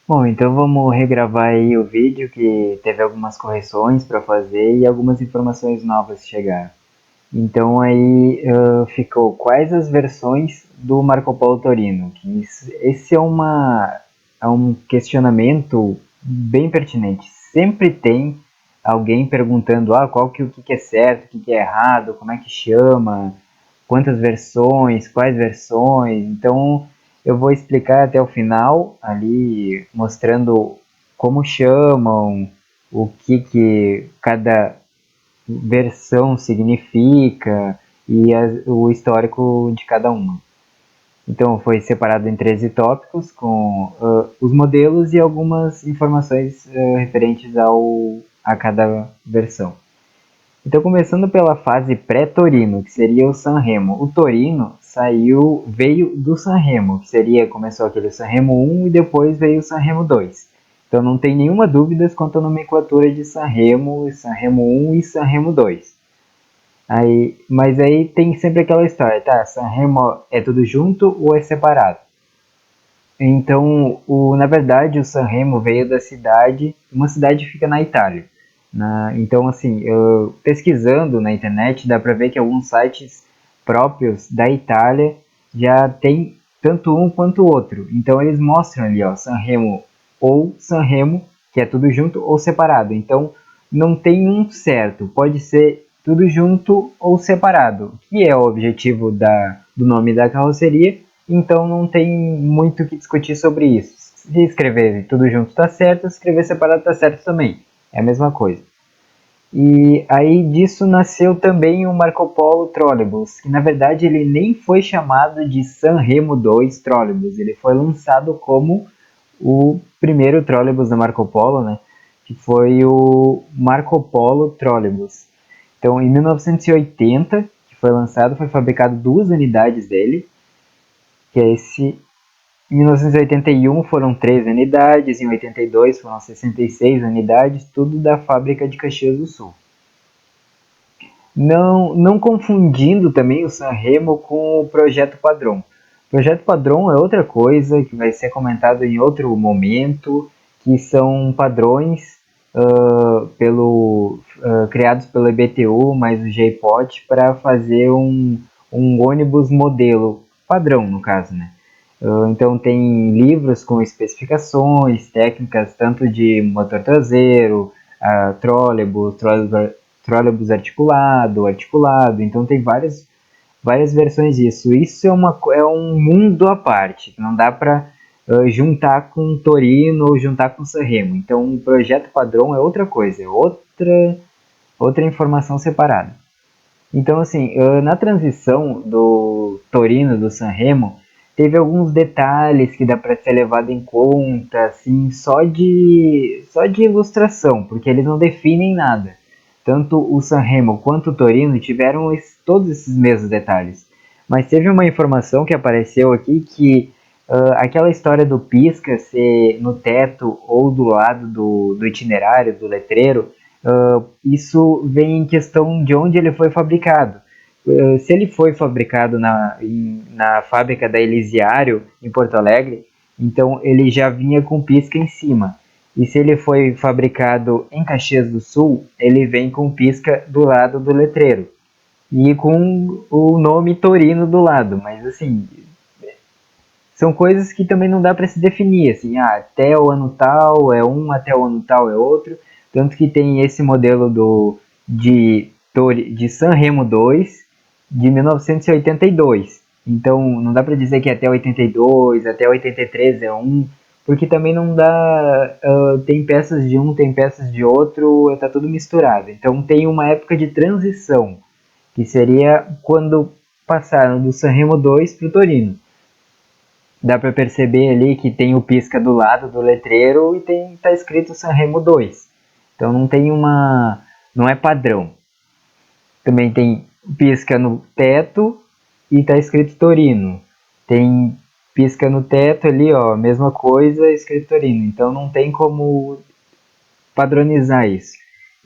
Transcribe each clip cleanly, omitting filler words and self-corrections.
Bom, então vamos regravar aí o vídeo que teve algumas correções para fazer e algumas informações novas chegaram. Então aí ficou quais as versões do Marco Polo Torino? Esse é um questionamento bem pertinente. Sempre tem alguém perguntando o que é certo, o que é errado, como é que chama, quantas versões, quais versões. Então eu vou explicar até o final ali mostrando como chamam, o que cada versão significa e o histórico de cada uma. Então foi separado em 13 tópicos com os modelos e algumas informações referentes a cada versão. Então, começando pela fase pré-Torino, que seria o Sanremo. O Torino veio do Sanremo, que começou aquele Sanremo 1 e depois veio o Sanremo 2. Então não tem nenhuma dúvida quanto à nomenclatura de Sanremo, Sanremo 1 e Sanremo 2. Mas aí tem sempre aquela história, tá? Sanremo é tudo junto ou é separado? Então, na verdade, o Sanremo veio da cidade, uma cidade que fica na Itália. Então, assim, pesquisando na internet, dá para ver que alguns sites próprios da Itália já tem tanto um quanto o outro. Então, eles mostram ali, ó, Sanremo ou Sanremo, que é tudo junto ou separado. Então, não tem um certo, pode ser tudo junto ou separado, que é o objetivo do nome da carroceria, então não tem muito o que discutir sobre isso. Se escrever tudo junto está certo, se escrever separado está certo também. É a mesma coisa. E aí disso nasceu também o Marco Polo Trolleybus, que na verdade ele nem foi chamado de Sanremo 2 Trolleybus, ele foi lançado como o primeiro trolleybus da Marco Polo, né? Que foi o Marco Polo Trolleybus. Então, em 1980, que foi lançado, foi fabricado duas unidades dele, que é esse. Em 1981 foram 13 unidades, em 82 foram 66 unidades, tudo da fábrica de Caxias do Sul. Não confundindo também o Sanremo com o Projeto Padrão. O Projeto Padrão é outra coisa que vai ser comentado em outro momento, que são padrões criados pelo IBTU mais o JPOT para fazer um ônibus modelo, padrão no caso, né? Então tem livros com especificações, técnicas tanto de motor traseiro, trolleybus articulado, então tem várias versões disso. Isso é um mundo à parte, não dá para juntar com Torino ou juntar com Sanremo. Então um projeto padrão é outra coisa, outra informação separada. Então, assim, na transição do Torino do Sanremo, teve alguns detalhes que dá para ser levado em conta, assim, só de ilustração, porque eles não definem nada. Tanto o Sanremo quanto o Torino tiveram todos esses mesmos detalhes. Mas teve uma informação que apareceu aqui que aquela história do pisca ser no teto ou do lado do itinerário, do letreiro, isso vem em questão de onde ele foi fabricado. Se ele foi fabricado na fábrica da Elisiário, em Porto Alegre, então ele já vinha com pisca em cima. E se ele foi fabricado em Caxias do Sul, ele vem com pisca do lado do letreiro. E com o nome Torino do lado. Mas assim, são coisas que também não dá para se definir, assim, até o ano tal é um, até o ano tal é outro, tanto que tem esse modelo de Sanremo 2 de 1982. Então não dá para dizer que até 82, até 83 é um, porque também não dá, tem peças de um, tem peças de outro, tá tudo misturado. Então tem uma época de transição, que seria quando passaram do Sanremo 2 para o Torino. Dá para perceber ali que tem o pisca do lado do letreiro e tá escrito Sanremo 2. Então não é padrão. Também tem pisca no teto e tá escrito Torino. Tem pisca no teto ali, ó, mesma coisa, escrito Torino. Então não tem como padronizar isso.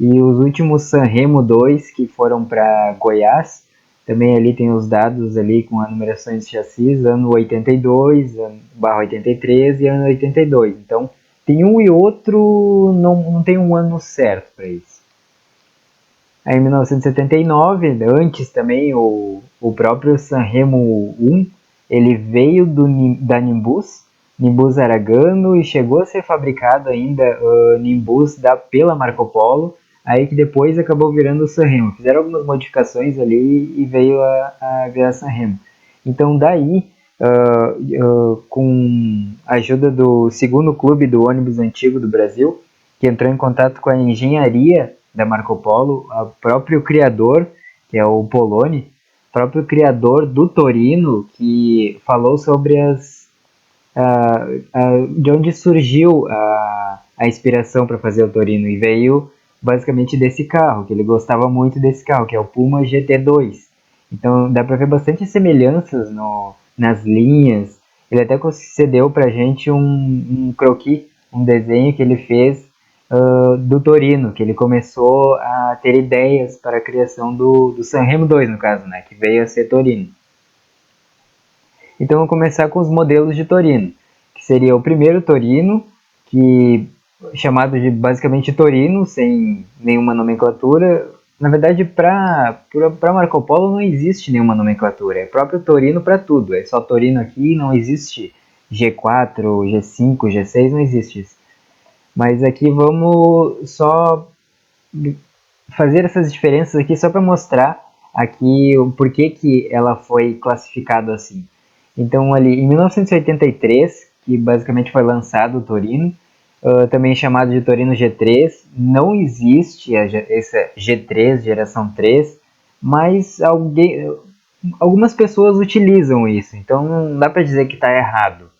E os últimos Sanremo 2 que foram para Goiás, também ali tem os dados ali com as numerações de chassis, ano 82, barra 83 e ano 82. Então tem um e outro, não tem um ano certo para isso. Aí em 1979, antes também, o próprio Sanremo 1, ele veio da Nimbus, Nimbus Aragano, e chegou a ser fabricado ainda Nimbus pela Marco Polo, aí que depois acabou virando o Sanremo. Fizeram algumas modificações ali e veio a virar Sanremo. Então daí, com a ajuda do segundo clube do ônibus antigo do Brasil, que entrou em contato com a engenharia da Marco Polo, o próprio criador, que é o Poloni, próprio criador do Torino, que falou sobre de onde surgiu a inspiração para fazer o Torino, e veio basicamente desse carro, que ele gostava muito desse carro, que é o Puma GT2. Então dá para ver bastante semelhanças nas linhas. Ele até concedeu para a gente um croquis, um desenho que ele fez do Torino, que ele começou a ter ideias para a criação do Sanremo 2, no caso, né, que veio a ser Torino. Então vamos começar com os modelos de Torino, que seria o primeiro Torino, que chamado de basicamente Torino, sem nenhuma nomenclatura. Na verdade, para Marco Polo não existe nenhuma nomenclatura, é próprio Torino para tudo, é só Torino aqui, não existe G4, G5, G6, não existe isso. Mas aqui vamos só fazer essas diferenças aqui só para mostrar aqui o porquê que ela foi classificada assim. Então ali em 1983, que basicamente foi lançado o Torino, também chamado de Torino G3, não existe essa G3, geração 3, mas algumas pessoas utilizam isso, então não dá para dizer que está errado.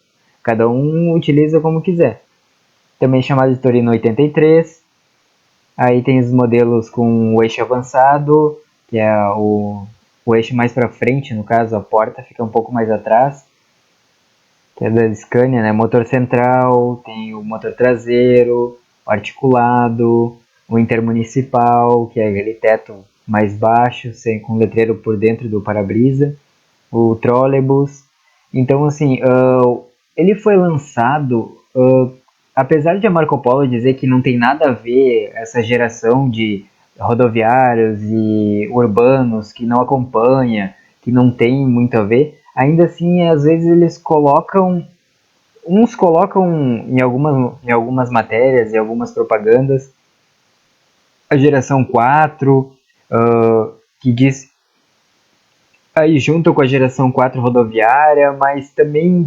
Cada um utiliza como quiser. Também chamado de Torino 83. Aí tem os modelos com o eixo avançado, que é o eixo mais para frente, no caso a porta fica um pouco mais atrás, que é da Scania, né? Motor central, tem o motor traseiro, o articulado, o intermunicipal, que é aquele teto mais baixo, com letreiro por dentro do para-brisa, o trolleybus. Então, assim, ele foi lançado, apesar de a Marco Polo dizer que não tem nada a ver essa geração de rodoviários e urbanos que não acompanha, que não tem muito a ver, ainda assim, às vezes eles uns colocam em algumas matérias e algumas propagandas a geração 4, que diz aí junto com a geração 4 rodoviária, mas também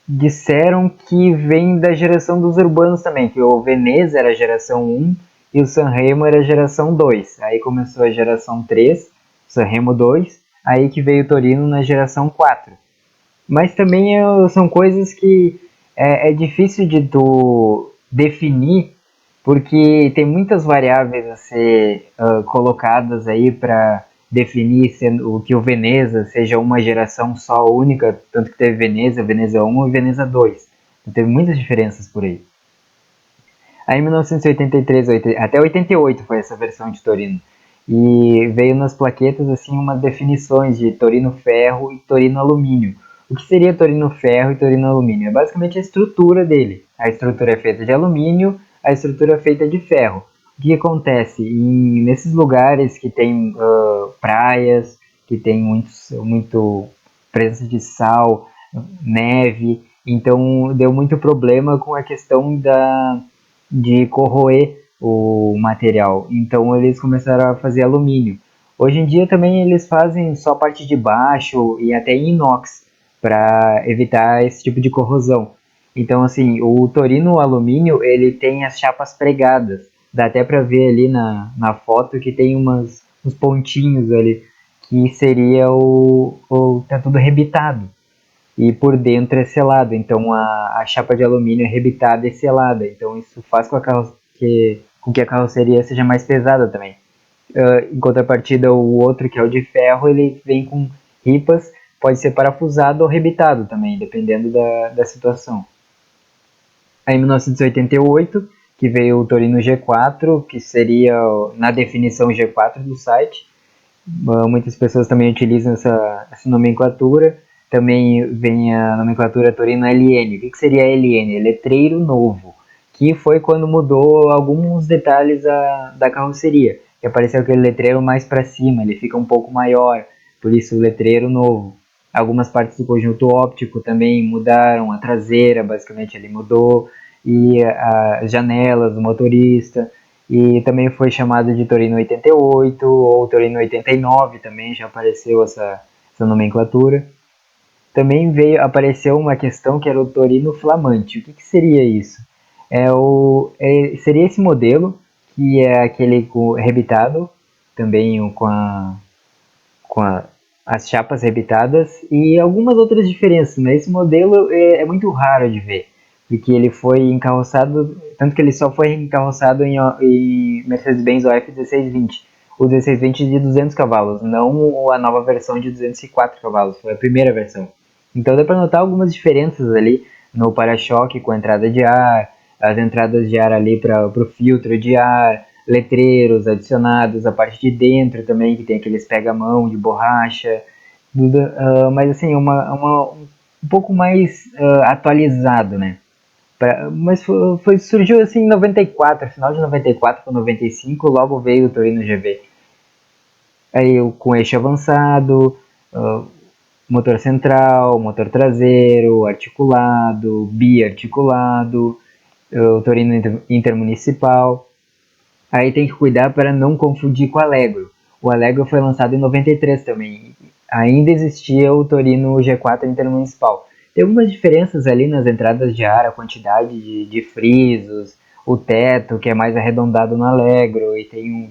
disseram que vem da geração dos urbanos também, que o Veneza era a geração 1 e o Sanremo era a geração 2. Aí começou a geração 3, Sanremo 2, aí que veio o Torino na geração 4. Mas também são coisas que é difícil de tu definir, porque tem muitas variáveis a ser colocadas aí para definir o que o Veneza seja uma geração só única, tanto que teve Veneza, Veneza 1 e Veneza 2. Então teve muitas diferenças por aí. Aí em 1983 até 88 foi essa versão de Torino. E veio nas plaquetas assim umas definições de Torino ferro e Torino alumínio. O que seria Torino ferro e Torino alumínio? É basicamente a estrutura dele. A estrutura é feita de alumínio, a estrutura é feita de ferro. O que acontece? Nesses lugares que tem praias, que tem muito presença de sal, neve, então deu muito problema com a questão de corroer o material. Então eles começaram a fazer alumínio. Hoje em dia também eles fazem só a parte de baixo e até inox para evitar esse tipo de corrosão. Então assim, o Torino alumínio ele tem as chapas pregadas. Dá até para ver ali na foto que tem uns pontinhos ali que seria tá tudo rebitado e por dentro é selado, então a chapa de alumínio é rebitada e selada, então isso faz com que a carroceria seja mais pesada também. Em contrapartida, o outro, que é o de ferro, ele vem com ripas, pode ser parafusado ou rebitado também, dependendo da situação. Aí em 1988, que veio o Torino G4, que seria na definição G4 do site. Muitas pessoas também utilizam essa nomenclatura. também vem a nomenclatura Torino LN. O que seria LN? Letreiro novo, que foi quando mudou alguns detalhes da carroceria, que apareceu aquele letreiro mais para cima, ele fica um pouco maior, por isso letreiro novo. Algumas partes do conjunto óptico também mudaram, a traseira basicamente ele mudou, e as janelas do motorista, e também foi chamado de Torino 88 ou Torino 89, também já apareceu essa nomenclatura. Também apareceu uma questão que era o Torino Flamante. O que seria isso? Seria esse modelo, que é aquele rebitado, também com as chapas rebitadas, e algumas outras diferenças, mas esse modelo é muito raro de ver, porque ele foi encarroçado, tanto que ele só foi encarroçado em Mercedes-Benz OF 1620, o 1620 de 200 cavalos, não a nova versão de 204 cavalos, foi a primeira versão. Então dá para notar algumas diferenças ali no para-choque com a entrada de ar, as entradas de ar ali para o filtro de ar, letreiros adicionados, a parte de dentro também, que tem aqueles pega-mão de borracha, tudo, mas assim, um pouco mais atualizado, né? Mas surgiu assim em 94, final de 94 para 95, logo veio o Torino GV. Aí com eixo avançado, motor central, motor traseiro, articulado, biarticulado, o Torino intermunicipal. Aí tem que cuidar para não confundir com o Allegro. O Allegro foi lançado em 93 também. Ainda existia o Torino G4 intermunicipal. Tem algumas diferenças ali nas entradas de ar, a quantidade de frisos, o teto que é mais arredondado no Allegro e tem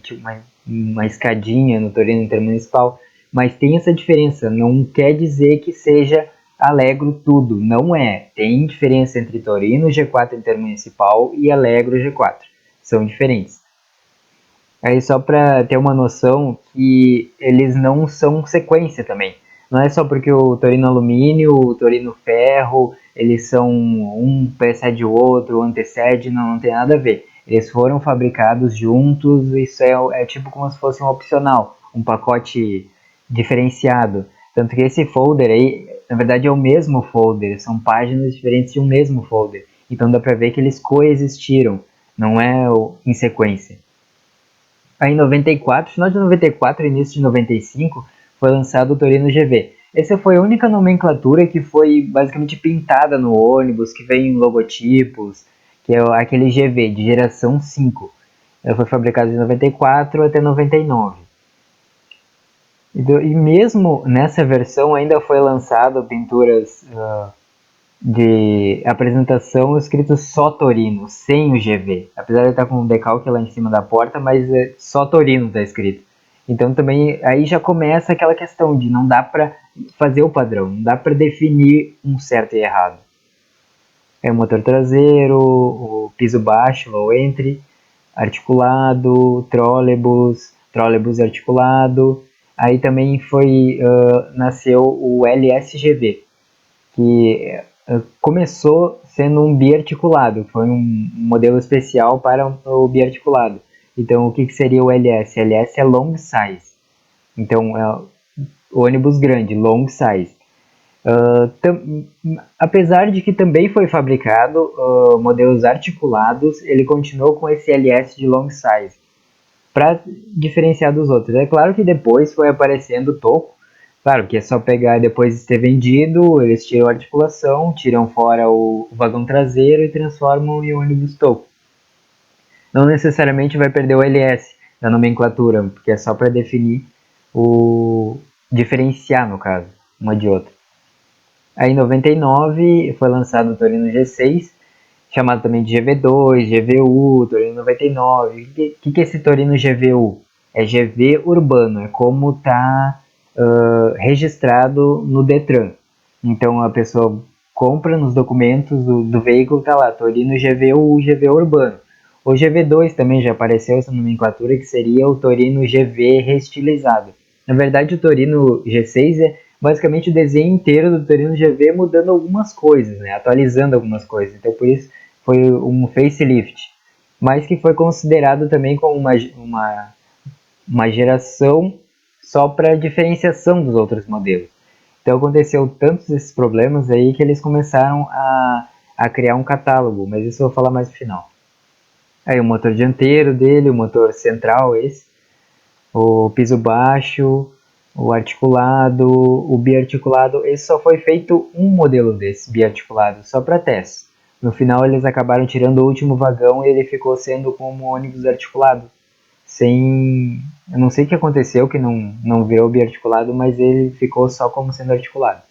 uma escadinha no Torino intermunicipal. Mas tem essa diferença, não quer dizer que seja Allegro tudo, não é. Tem diferença entre Torino G4 intermunicipal e Allegro G4, são diferentes. Aí só para ter uma noção que eles não são sequência também. Não é só porque o Torino Alumínio, o Torino Ferro, eles são um precede o outro, antecede, não tem nada a ver. Eles foram fabricados juntos, isso é tipo como se fosse um opcional, um pacote diferenciado. Tanto que esse folder aí, na verdade é o mesmo folder, são páginas diferentes de um mesmo folder. Então dá para ver que eles coexistiram, não é em sequência. Aí em 94, final de 94 e início de 95, foi lançado o Torino GV. Essa foi a única nomenclatura que foi basicamente pintada no ônibus, que vem em logotipos, que é aquele GV de geração 5. Ela foi fabricada de 94 até 99. E mesmo nessa versão ainda foi lançado pinturas de apresentação escrito só Torino, sem o GV. Apesar de estar com um decalque lá em cima da porta, mas é só Torino está escrito. Então também aí já começa aquela questão de não dá para fazer o padrão, não dá para definir um certo e errado. É o motor traseiro, o piso baixo, low entry, articulado, trolleybus articulado. Aí também nasceu o LSGV, que começou sendo um biarticulado, foi um modelo especial para o biarticulado. Então, o que seria o LS? LS é long size, então é ônibus grande, long size. Apesar de que também foi fabricado modelos articulados, ele continuou com esse LS de long size, para diferenciar dos outros. É claro que depois foi aparecendo o toco. Claro que é só pegar depois de ter vendido, eles tiram a articulação, tiram fora o vagão traseiro e transformam em ônibus toco. Não necessariamente vai perder o LS da nomenclatura, porque é só para definir diferenciar, no caso, uma de outra. Aí em 99 foi lançado o Torino G6, chamado também de GV2, GVU, Torino 99. O que é esse Torino GVU? É GV urbano, é como está registrado no Detran. Então a pessoa compra nos documentos do veículo, tá lá, Torino GVU, GV urbano. O GV2 também já apareceu essa nomenclatura, que seria o Torino GV reestilizado. Na verdade, o Torino G6 é basicamente o desenho inteiro do Torino GV, mudando algumas coisas, né? Atualizando algumas coisas. Então, por isso, foi um facelift. Mas que foi considerado também como uma geração só para diferenciação dos outros modelos. Então aconteceu tantos esses problemas aí que eles começaram a criar um catálogo, mas isso eu vou falar mais no final. Aí o motor dianteiro dele, o motor central esse, o piso baixo, o articulado, o biarticulado, esse só foi feito um modelo desse biarticulado, só para teste. No final eles acabaram tirando o último vagão e ele ficou sendo como ônibus articulado. Sem. Eu não sei o que aconteceu que não virou biarticulado, mas ele ficou só como sendo articulado.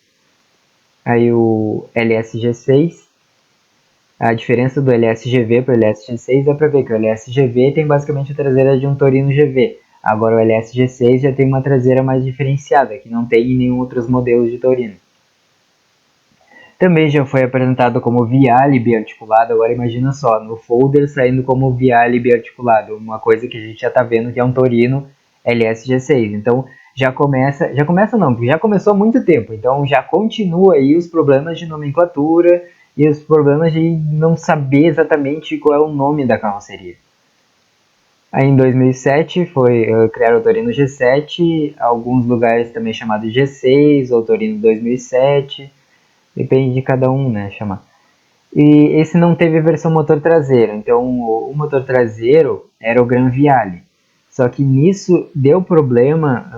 Aí o LSG6, a diferença do LSGV para o LSG6 é para ver que o LSGV tem basicamente a traseira de um Torino GV. Agora o LSG6 já tem uma traseira mais diferenciada, que não tem em nenhum outros modelos de Torino. Também já foi apresentado como Viale biarticulado, agora imagina só, no folder saindo como Viale biarticulado, uma coisa que a gente já está vendo que é um Torino LSG6. Então já começa não, porque já começou há muito tempo, então já continua aí os problemas de nomenclatura e os problemas de não saber exatamente qual é o nome da carroceria. Aí em 2007 foi criar o Torino G7, alguns lugares também chamado G6 ou Torino 2007, depende de cada um, né, chamar. E esse não teve versão motor traseiro, então o motor traseiro era o Gran Viale. Só que nisso deu problema,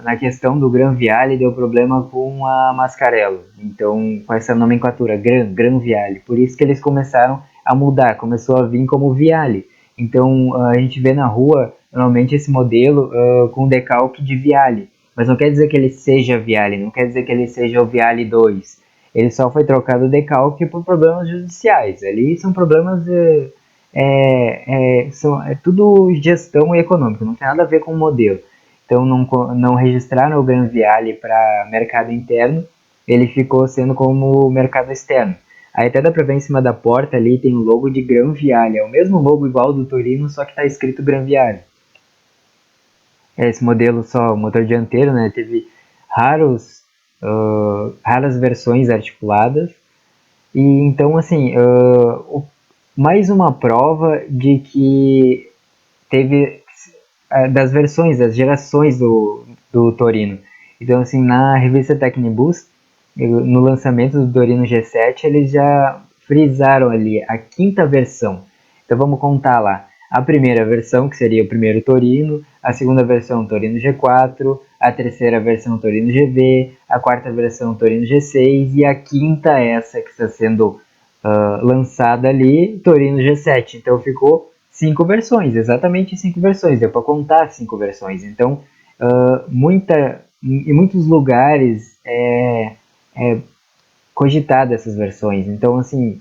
na questão do Gran Viale, deu problema com a Mascarello. Então, com essa nomenclatura, Gran Viale. Por isso que eles começaram a mudar, começou a vir como Viale. Então, a gente vê na rua, normalmente, esse modelo com decalque de Viale. Mas não quer dizer que ele seja Viale, não quer dizer que ele seja o Viale 2. Ele só foi trocado o decalque por problemas judiciais. Ali são problemas é tudo gestão econômica, não tem nada a ver com o modelo. Então não registraram o Gran Viale para mercado interno, ele ficou sendo como mercado externo. Aí até dá para ver em cima da porta ali tem o logo de Gran Viale, é o mesmo logo igual do Torino, só que está escrito Gran Viale. Esse modelo só, o motor dianteiro, né, teve raras versões articuladas, e então assim, mais uma prova de que teve das versões, das gerações do Torino. Então, assim, na revista Tecnibus, no lançamento do Torino G7, eles já frisaram ali a quinta versão. Então, vamos contar lá. A primeira versão, que seria o primeiro Torino, a segunda versão Torino G4, a terceira versão Torino GV, a quarta versão Torino G6 e a quinta, essa que está sendo lançada ali, Torino G7. Então ficou 5 versões, exatamente 5 versões, deu para contar 5 versões. Então, em muitos lugares é cogitada essas versões. Então, assim,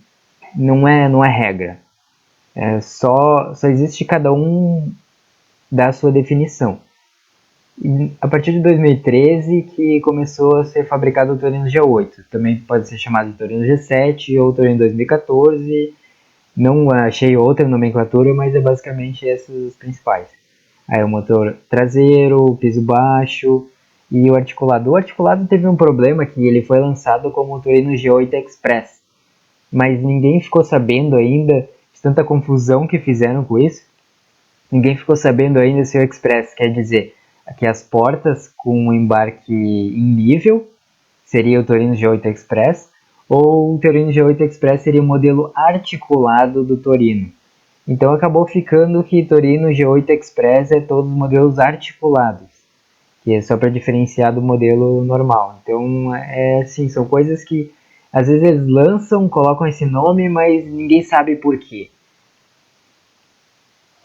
não é regra. Só existe cada um da sua definição. E a partir de 2013 que começou a ser fabricado o Torino G8. Também pode ser chamado de Torino G7 ou Torino 2014. Não achei outra nomenclatura, mas é basicamente esses os principais. Aí o motor traseiro, o piso baixo e o articulado. O articulado teve um problema que ele foi lançado como o Torino G8 Express, mas ninguém ficou sabendo ainda, de tanta confusão que fizeram com isso, ninguém ficou sabendo ainda se o Express quer dizer que as portas com o embarque em nível seria o Torino G8 Express, ou o Torino G8 Express seria o modelo articulado do Torino. Então acabou ficando que Torino G8 Express é todos os modelos articulados, que é só para diferenciar do modelo normal. Então assim, são coisas que às vezes eles lançam, colocam esse nome, mas ninguém sabe por quê.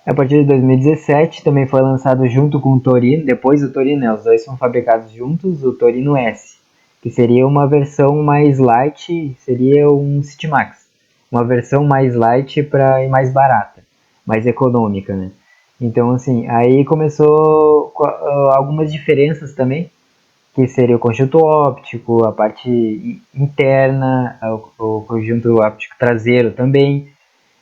A partir de 2017 também foi lançado junto com o Torino, depois do Torino, né, os dois são fabricados juntos, o Torino S, que seria uma versão mais light, seria um Citymax, uma versão mais light e mais barata, mais econômica, né? Então assim, aí começou algumas diferenças também, que seria o conjunto óptico, a parte interna, o conjunto óptico traseiro também.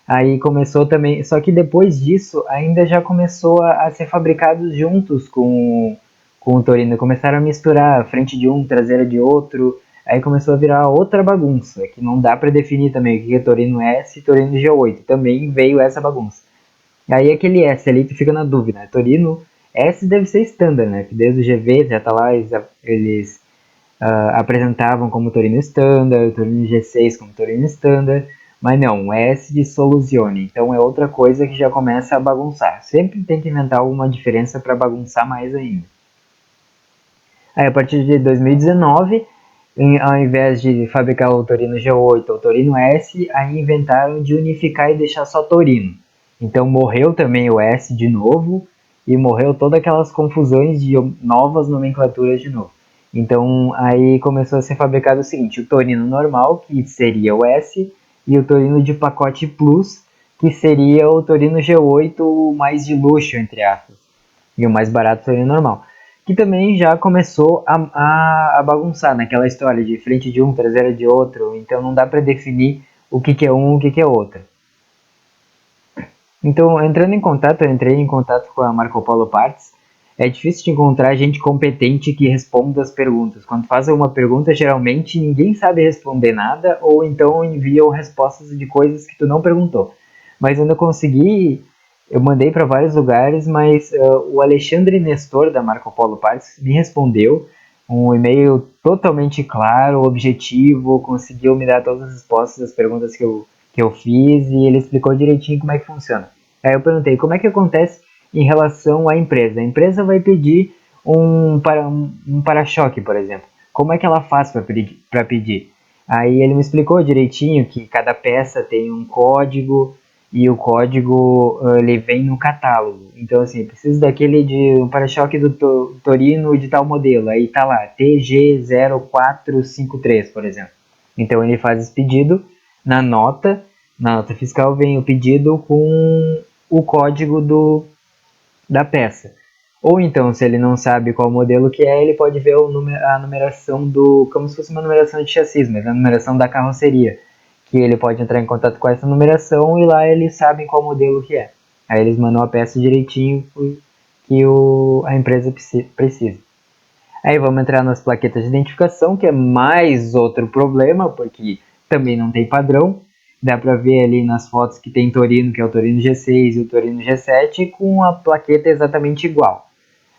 Aí começou também, só que depois disso ainda já começou a ser fabricados juntos com o Torino. Começaram a misturar a frente de um, traseira de outro. Aí começou a virar outra bagunça, que não dá para definir também o que é Torino S e Torino G8. Também veio essa bagunça. Aí aquele S ali tu fica na dúvida, né? Torino S deve ser standard, né? Que desde o GV já tá lá, eles apresentavam como Torino Standard, Torino G6 como Torino Standard, mas não, S de Soluzione. Então é outra coisa que já começa a bagunçar. Sempre tem que inventar alguma diferença para bagunçar mais ainda. Aí a partir de 2019, ao invés de fabricar o Torino G8 ou o Torino S, aí inventaram de unificar e deixar só Torino. Então morreu também o S de novo e morreu todas aquelas confusões de novas nomenclaturas de novo. Então aí começou a ser fabricado o seguinte, o Torino normal, que seria o S, e o Torino de pacote Plus, que seria o Torino G8 mais de luxo, entre aspas, e o mais barato o Torino normal. Que também já começou a bagunçar naquela história de frente de um, traseira de outro, então não dá para definir o que é um e o que é outro. Então, entrando em contato, eu entrei em contato com a Marco Polo Parts. É difícil de encontrar gente competente que responda as perguntas. Quando fazem uma pergunta, geralmente ninguém sabe responder nada, ou então enviam respostas de coisas que tu não perguntou. Mas eu não consegui, eu mandei para vários lugares, mas o Alexandre Nestor da Marco Polo Parts me respondeu um e-mail totalmente claro, objetivo, conseguiu me dar todas as respostas das perguntas que eu fiz e ele explicou direitinho como é que funciona. Aí eu perguntei como é que acontece em relação à empresa. A empresa vai pedir um para-choque, por exemplo. Como é que ela faz para pedir? Aí ele me explicou direitinho que cada peça tem um código e o código ele vem no catálogo. Então assim, preciso daquele de um para-choque do Torino de tal modelo. Aí tá lá, TG0453, por exemplo. Então ele faz esse pedido na nota fiscal vem o pedido com o código da peça. Ou então, se ele não sabe qual modelo que é, ele pode ver a numeração como se fosse uma numeração de chassis, mas a numeração da carroceria, que ele pode entrar em contato com essa numeração e lá eles sabem qual modelo que é. Aí eles mandam a peça direitinho que a empresa precisa. Aí vamos entrar nas plaquetas de identificação, que é mais outro problema, porque também não tem padrão. Dá para ver ali nas fotos que tem Torino, que é o Torino G6 e o Torino G7, com a plaqueta exatamente igual.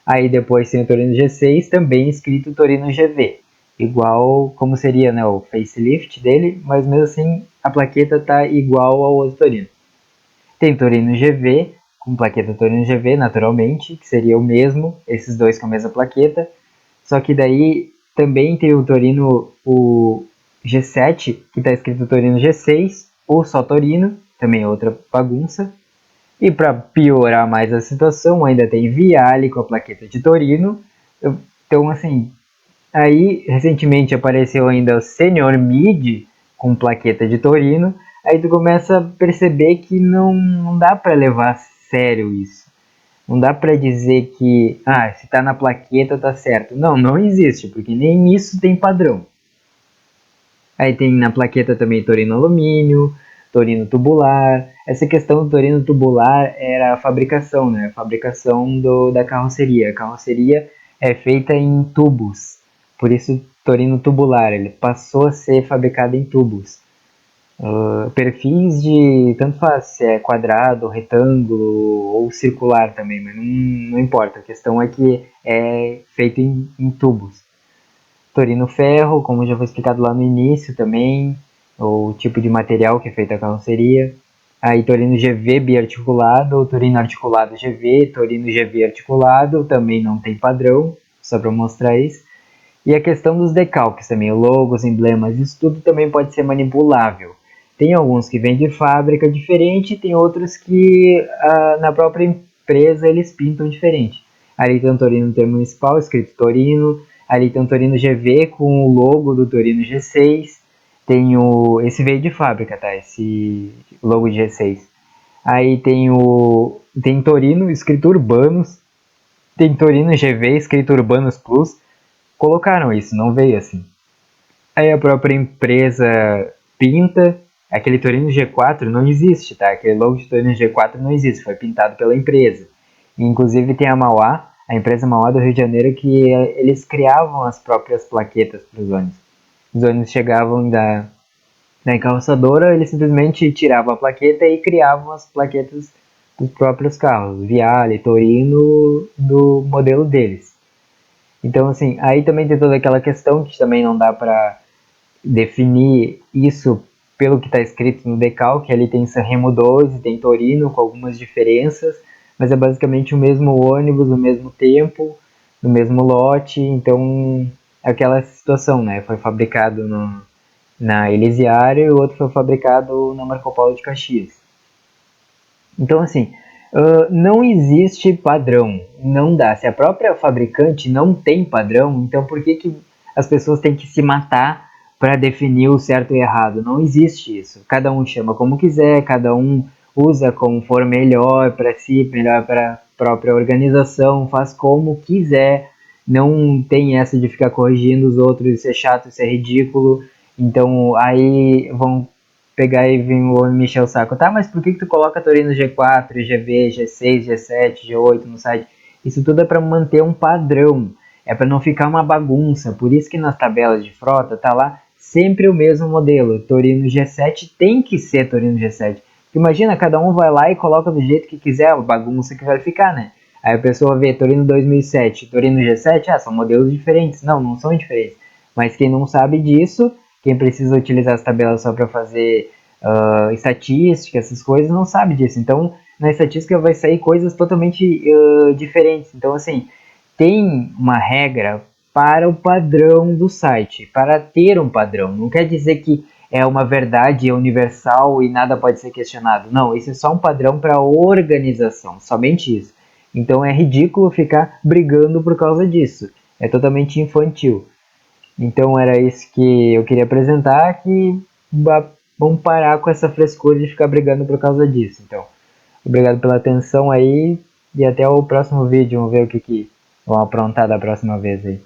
Aí depois tem o Torino G6, também escrito Torino GV, igual como seria, né, o facelift dele, mas mesmo assim a plaqueta tá igual ao outro Torino. Tem Torino GV, com plaqueta Torino GV, naturalmente, que seria o mesmo, esses dois com a mesma plaqueta. Só que daí também tem o Torino, o G7, que está escrito Torino G6, ou só Torino, também é outra bagunça. E para piorar mais a situação, ainda tem Viale com a plaqueta de Torino. Então, assim, aí recentemente apareceu ainda o Senior Mid com plaqueta de Torino. Aí tu começa a perceber que não dá para levar a sério isso. Não dá para dizer que, se tá na plaqueta tá certo. Não, não existe, porque nem nisso tem padrão. Aí tem na plaqueta também Torino alumínio, Torino tubular. Essa questão do Torino tubular era a fabricação, né? A fabricação da carroceria. A carroceria é feita em tubos, por isso Torino tubular. Ele passou a ser fabricado em tubos. Perfis de tanto faz se é quadrado, retângulo ou circular também, mas não importa. A questão é que é feito em tubos. Torino ferro, como já foi explicado lá no início também, o tipo de material que é feita a carroceria. Aí Torino GV biarticulado, Torino articulado GV, Torino GV articulado, também não tem padrão, só para mostrar isso. E a questão dos decalques também, logos, emblemas, isso tudo também pode ser manipulável. Tem alguns que vêm de fábrica diferente, tem outros que na própria empresa eles pintam diferente. Ali tem o Torino Intermunicipal, escrito Torino. Ali tem o Torino GV com o logo do Torino G6. Esse veio de fábrica, tá? Esse logo de G6. Aí tem Torino escrito Urbanos. Tem Torino GV escrito Urbanos Plus. Colocaram isso, não veio assim. Aí a própria empresa pinta. Aquele Torino G4 não existe, tá? Aquele logo de Torino G4 não existe, foi pintado pela empresa. E, inclusive tem a empresa Mauá do Rio de Janeiro, que eles criavam as próprias plaquetas para os ônibus. Os ônibus chegavam da encarroçadora, eles simplesmente tiravam a plaqueta e criavam as plaquetas dos próprios carros, Viale, Torino, do modelo deles. Então, assim, aí também tem toda aquela questão que também não dá para definir isso pelo que está escrito no decalque. Ali tem Sanremo 2 e tem Torino com algumas diferenças, mas é basicamente o mesmo ônibus, o mesmo tempo, no mesmo lote. Então, é aquela situação, né? Foi fabricado na Elisiário e o outro foi fabricado na Marco Polo de Caxias. Então, assim, não existe padrão, não dá. Se a própria fabricante não tem padrão, então por que, que as pessoas têm que se matar para definir o certo e errado? Não existe isso. Cada um chama como quiser, cada um usa como for melhor para si, melhor para a própria organização, faz como quiser. Não tem essa de ficar corrigindo os outros, isso é chato, isso é ridículo. Então aí vão pegar e vir o homem me encher o saco. Tá, mas por que tu coloca Torino G4, GB, G6, G7, G8 no site? Isso tudo é para manter um padrão. É para não ficar uma bagunça. Por isso que nas tabelas de frota tá lá sempre o mesmo modelo. Torino G7 tem que ser Torino G7. Imagina, cada um vai lá e coloca do jeito que quiser, a bagunça que vai ficar, né? Aí a pessoa vê Torino 2007, Torino G7, são modelos diferentes. Não, não são diferentes. Mas quem não sabe disso, quem precisa utilizar as tabelas só para fazer estatística, essas coisas, não sabe disso. Então, na estatística vai sair coisas totalmente diferentes. Então, assim, tem uma regra para o padrão do site, para ter um padrão. Não quer dizer que é uma verdade universal e nada pode ser questionado. Não, isso é só um padrão para a organização, somente isso. Então é ridículo ficar brigando por causa disso. É totalmente infantil. Então era isso que eu queria apresentar, que vamos parar com essa frescura de ficar brigando por causa disso. Então, obrigado pela atenção aí e até o próximo vídeo. Vamos ver o que vão aprontar da próxima vez aí.